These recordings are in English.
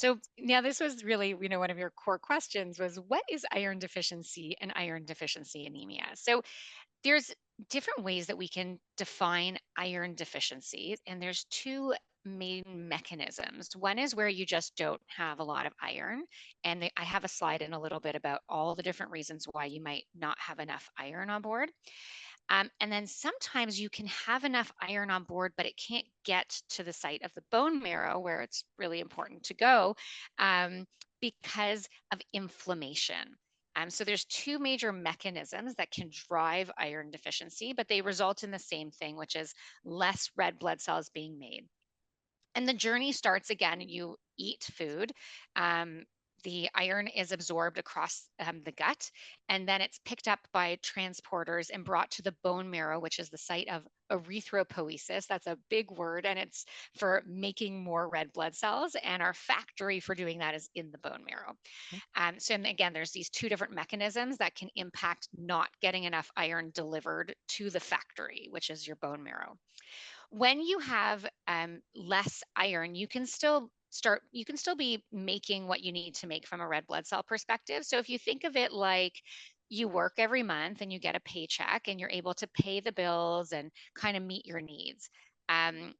So now this was really, one of your core questions was what is iron deficiency and iron deficiency anemia? So there's different ways that we can define iron deficiency, and there's two main mechanisms. One is where you just don't have a lot of iron, and I have a slide in a little bit about all the different reasons why you might not have enough iron on board. And then sometimes you can have enough iron on board, but it can't get to the site of the bone marrow where it's really important to go um, because of inflammation. So there's two major mechanisms that can drive iron deficiency, but they result in the same thing, which is less red blood cells being made. And the journey starts again. You eat food. Um, the iron is absorbed across the gut, and then it's picked up by transporters and brought to the bone marrow, which is the site of erythropoiesis. That's a big word, and it's for making more red blood cells. And our factory for doing that is in the bone marrow. So, and again, there's these two different mechanisms that can impact not getting enough iron delivered to the factory, which is your bone marrow. When you have less iron, you can still be making what you need to make from a red blood cell perspective. So if you think of it like you work every month and you get a paycheck and you're able to pay the bills and kind of meet your needs. Um,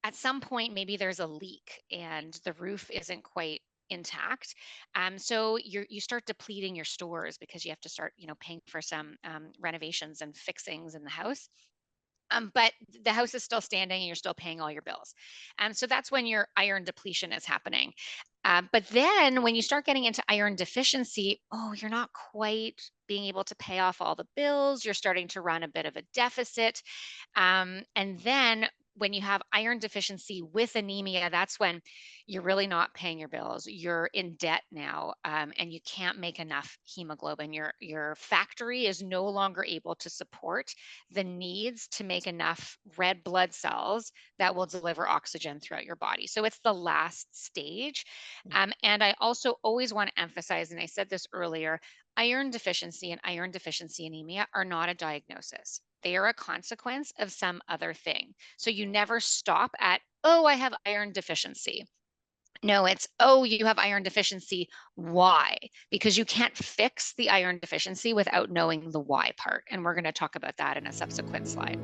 at some point, maybe there's a leak and the roof isn't quite intact. So you start depleting your stores because you have to start, paying for some renovations and fixings in the house. But the house is still standing and you're still paying all your bills. So that's when your iron depletion is happening. But then when you start getting into iron deficiency, oh, you're not quite being able to pay off all the bills. You're starting to run a bit of a deficit. And then when you have iron deficiency with anemia, that's when you're really not paying your bills. You're in debt now, and you can't make enough hemoglobin. Your factory is no longer able to support the needs to make enough red blood cells that will deliver oxygen throughout your body. So it's the last stage. And I also always want to emphasize, and I said this earlier, iron deficiency and iron deficiency anemia are not a diagnosis. They are a consequence of some other thing. So you never stop at, oh, I have iron deficiency. No, it's, oh, you have iron deficiency. Why? Because you can't fix the iron deficiency without knowing the why part. And we're going to talk about that in a subsequent slide.